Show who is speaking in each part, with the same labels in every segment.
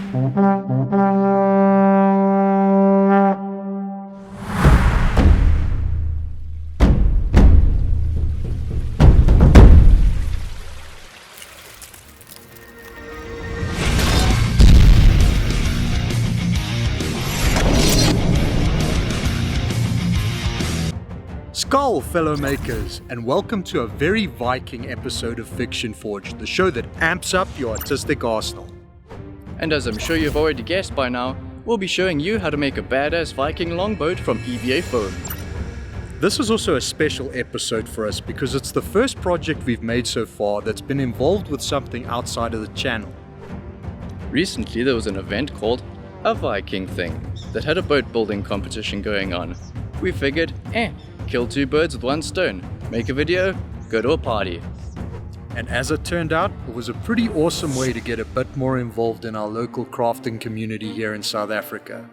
Speaker 1: Skull, fellow makers, and welcome to a very Viking episode of Fiction Forge, the show that amps up your artistic arsenal.
Speaker 2: And as I'm sure you've already guessed by now, we'll be showing you how to make a badass Viking longboat from EVA foam.
Speaker 1: This is also a special episode for us because it's the first project we've made so far that's been involved with something outside of the channel.
Speaker 2: Recently there was an event called A Viking Thing that had a boat building competition going on. We figured, kill two birds with one stone, make a video, go to a party.
Speaker 1: And as it turned out, it was a pretty awesome way to get a bit more involved in our local crafting community here in South Africa.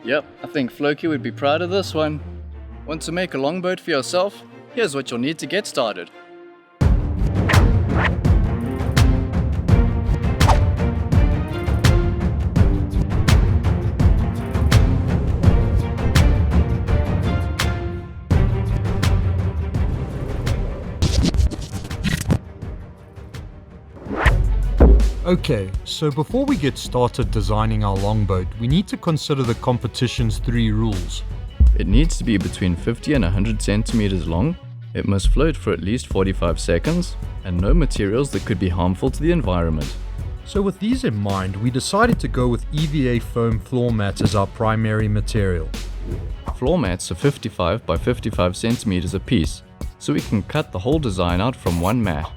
Speaker 2: Yep, I think Floki would be proud of this one. Want to make a longboat for yourself? Here's what you'll need to get started.
Speaker 1: Okay, so before we get started designing our longboat, we need to consider the competition's 3 rules.
Speaker 2: It needs to be between 50 and 100 centimeters long, it must float for at least 45 seconds, and no materials that could be harmful to the environment.
Speaker 1: So with these in mind, we decided to go with EVA foam floor mats as our primary material.
Speaker 2: Floor mats are 55 by 55 centimeters a piece, so we can cut the whole design out from one mat.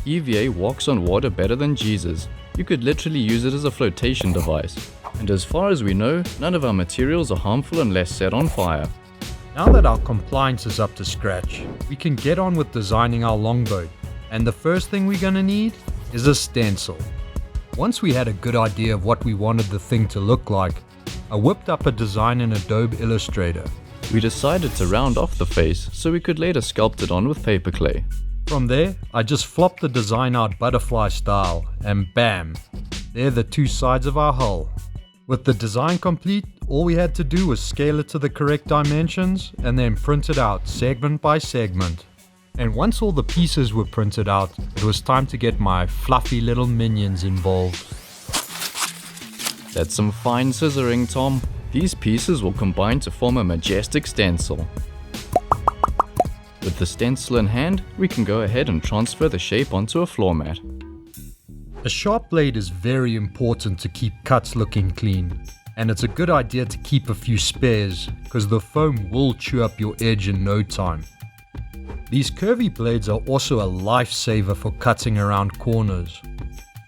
Speaker 2: EVA walks on water better than Jesus. You could literally use it as a flotation device. And as far as we know, none of our materials are harmful unless set on fire.
Speaker 1: Now that our compliance is up to scratch, we can get on with designing our longboat. And the first thing we're gonna need is a stencil. Once we had a good idea of what we wanted the thing to look like, I whipped up a design in Adobe Illustrator.
Speaker 2: We decided to round off the face so we could later sculpt it on with paper clay.
Speaker 1: From there, I just flopped the design out butterfly style, and bam, they're the 2 sides of our hull. With the design complete, all we had to do was scale it to the correct dimensions and then print it out segment by segment. And once all the pieces were printed out, it was time to get my fluffy little minions involved.
Speaker 2: That's some fine scissoring, Tom. These pieces will combine to form a majestic stencil. With the stencil in hand, we can go ahead and transfer the shape onto a floor mat.
Speaker 1: A sharp blade is very important to keep cuts looking clean, and it's a good idea to keep a few spares because the foam will chew up your edge in no time. These curvy blades are also a lifesaver for cutting around corners.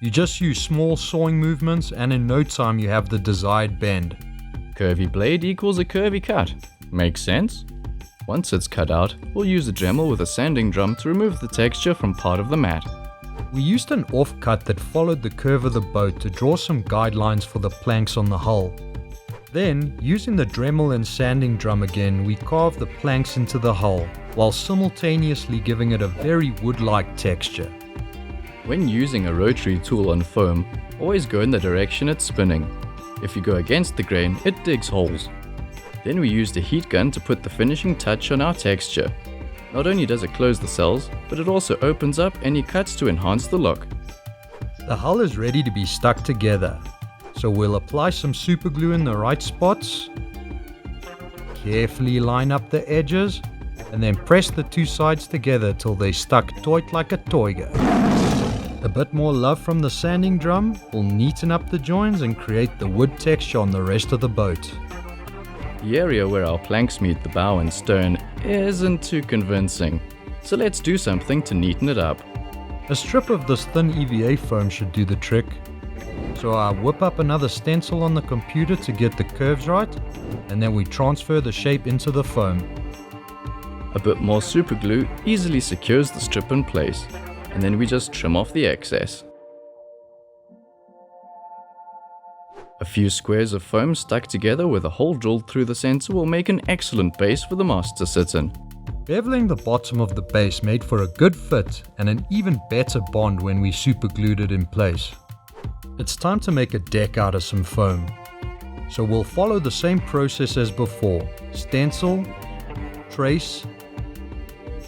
Speaker 1: You just use small sawing movements and in no time you have the desired bend.
Speaker 2: Curvy blade equals a curvy cut. Makes sense? Once it's cut out, we'll use a Dremel with a sanding drum to remove the texture from part of the mat.
Speaker 1: We used an offcut that followed the curve of the boat to draw some guidelines for the planks on the hull. Then, using the Dremel and sanding drum again, we carved the planks into the hull, while simultaneously giving it a very wood-like texture.
Speaker 2: When using a rotary tool on foam, always go in the direction it's spinning. If you go against the grain, it digs holes. Then we used a heat gun to put the finishing touch on our texture. Not only does it close the cells, but it also opens up any cuts to enhance the look.
Speaker 1: The hull is ready to be stuck together, so we'll apply some super glue in the right spots, carefully line up the edges, and then press the 2 sides together till they stuck taut like a toiga. A bit more love from the sanding drum will neaten up the joins and create the wood texture on the rest of the boat.
Speaker 2: The area where our planks meet the bow and stern isn't too convincing, so let's do something to neaten it up.
Speaker 1: A strip of this thin EVA foam should do the trick. So I whip up another stencil on the computer to get the curves right, and then we transfer the shape into the foam.
Speaker 2: A bit more super glue easily secures the strip in place, and then we just trim off the excess. A few squares of foam stuck together with a hole drilled through the center will make an excellent base for the mast to sit in.
Speaker 1: Beveling the bottom of the base made for a good fit and an even better bond when we super glued it in place. It's time to make a deck out of some foam. So we'll follow the same process as before. Stencil, trace,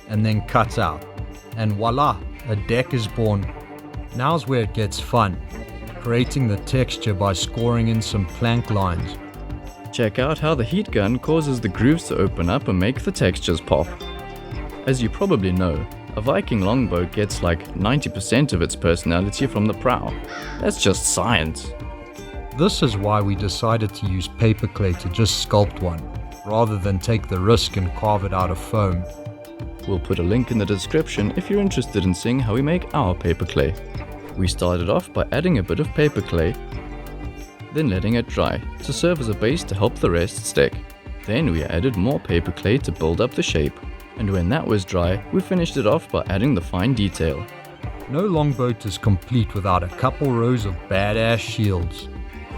Speaker 1: and then cut out. And voila, a deck is born. Now's where it gets fun, creating the texture by scoring in some plank lines.
Speaker 2: Check out how the heat gun causes the grooves to open up and make the textures pop. As you probably know, a Viking longboat gets like 90% of its personality from the prow. That's just science.
Speaker 1: This is why we decided to use paper clay to just sculpt one, rather than take the risk and carve it out of foam.
Speaker 2: We'll put a link in the description if you're interested in seeing how we make our paper clay. We started off by adding a bit of paper clay, then letting it dry to serve as a base to help the rest stick. Then we added more paper clay to build up the shape, and when that was dry, we finished it off by adding the fine detail.
Speaker 1: No longboat is complete without a couple rows of badass shields.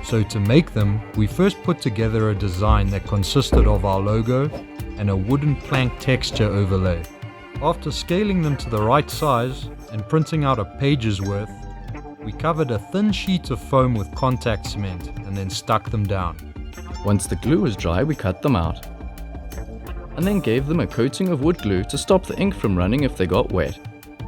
Speaker 1: So to make them, we first put together a design that consisted of our logo and a wooden plank texture overlay. After scaling them to the right size and printing out a page's worth, we covered a thin sheet of foam with contact cement and then stuck them down.
Speaker 2: Once the glue was dry, we cut them out, and then gave them a coating of wood glue to stop the ink from running if they got wet.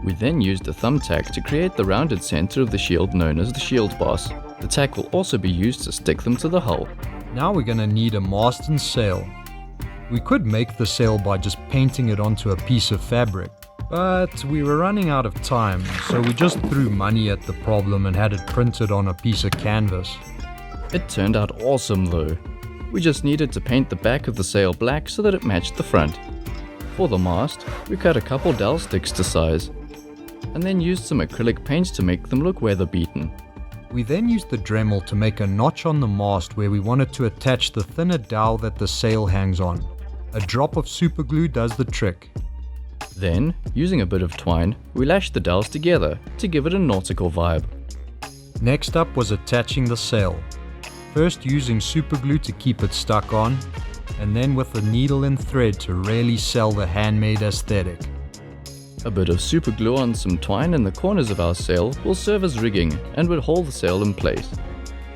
Speaker 2: We then used a thumbtack to create the rounded center of the shield known as the shield boss. The tack will also be used to stick them to the hull.
Speaker 1: Now we're going to need a mast and sail. We could make the sail by just painting it onto a piece of fabric, but we were running out of time, so we just threw money at the problem and had it printed on a piece of canvas.
Speaker 2: It turned out awesome though. We just needed to paint the back of the sail black so that it matched the front. For the mast, we cut a couple dowel sticks to size, and then used some acrylic paints to make them look weather beaten.
Speaker 1: We then used the Dremel to make a notch on the mast where we wanted to attach the thinner dowel that the sail hangs on. A drop of super glue does the trick.
Speaker 2: Then, using a bit of twine, we lashed the dowels together to give it a nautical vibe.
Speaker 1: Next up was attaching the sail. First using super glue to keep it stuck on, and then with a needle and thread to really sell the handmade aesthetic.
Speaker 2: A bit of super glue on some twine in the corners of our sail will serve as rigging and will hold the sail in place.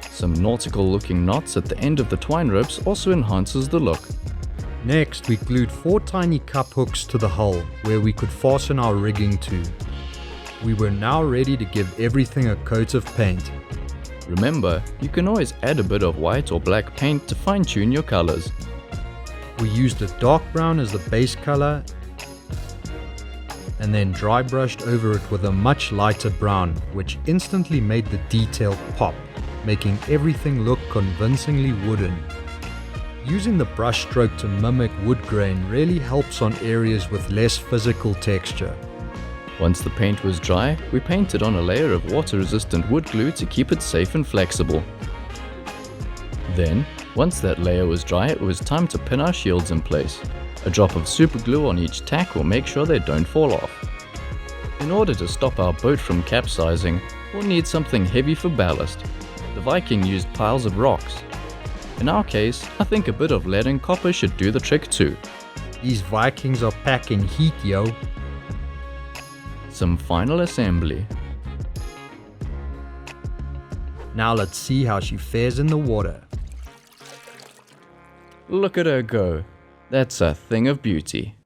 Speaker 2: Some nautical looking knots at the end of the twine ropes also enhances the look.
Speaker 1: Next, we glued 4 tiny cup hooks to the hull where we could fasten our rigging to. We were now ready to give everything a coat of paint.
Speaker 2: Remember, you can always add a bit of white or black paint to fine-tune your colors.
Speaker 1: We used a dark brown as the base color and then dry brushed over it with a much lighter brown, which instantly made the detail pop, making everything look convincingly wooden. Using the brush stroke to mimic wood grain really helps on areas with less physical texture.
Speaker 2: Once the paint was dry, we painted on a layer of water-resistant wood glue to keep it safe and flexible. Then, once that layer was dry, it was time to pin our shields in place. A drop of super glue on each tack will make sure they don't fall off. In order to stop our boat from capsizing, we'll need something heavy for ballast. The Viking used piles of rocks. In our case, I think a bit of lead and copper should do the trick too.
Speaker 1: These Vikings are packing heat, yo.
Speaker 2: Some final assembly.
Speaker 1: Now let's see how she fares in the water.
Speaker 2: Look at her go. That's a thing of beauty.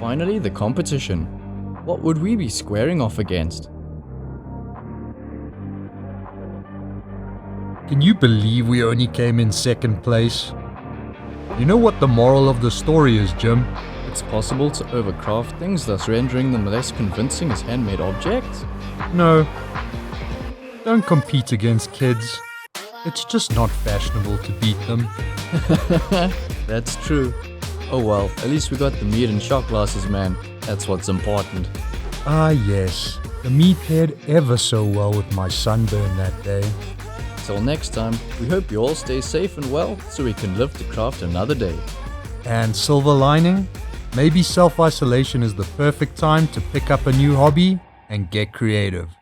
Speaker 2: Finally, the competition. What would we be squaring off against?
Speaker 1: Can you believe we only came in second place? You know what the moral of the story is, Jim?
Speaker 2: It's possible to overcraft things, thus rendering them less convincing as handmade objects?
Speaker 1: No. Don't compete against kids. It's just not fashionable to beat them.
Speaker 2: That's true. Oh well, at least we got the meat and shot glasses, man. That's what's important.
Speaker 1: Ah yes, the meat paired ever so well with my sunburn that day.
Speaker 2: Till next time, we hope you all stay safe and well so we can live to craft another day.
Speaker 1: And silver lining? Maybe self-isolation is the perfect time to pick up a new hobby and get creative.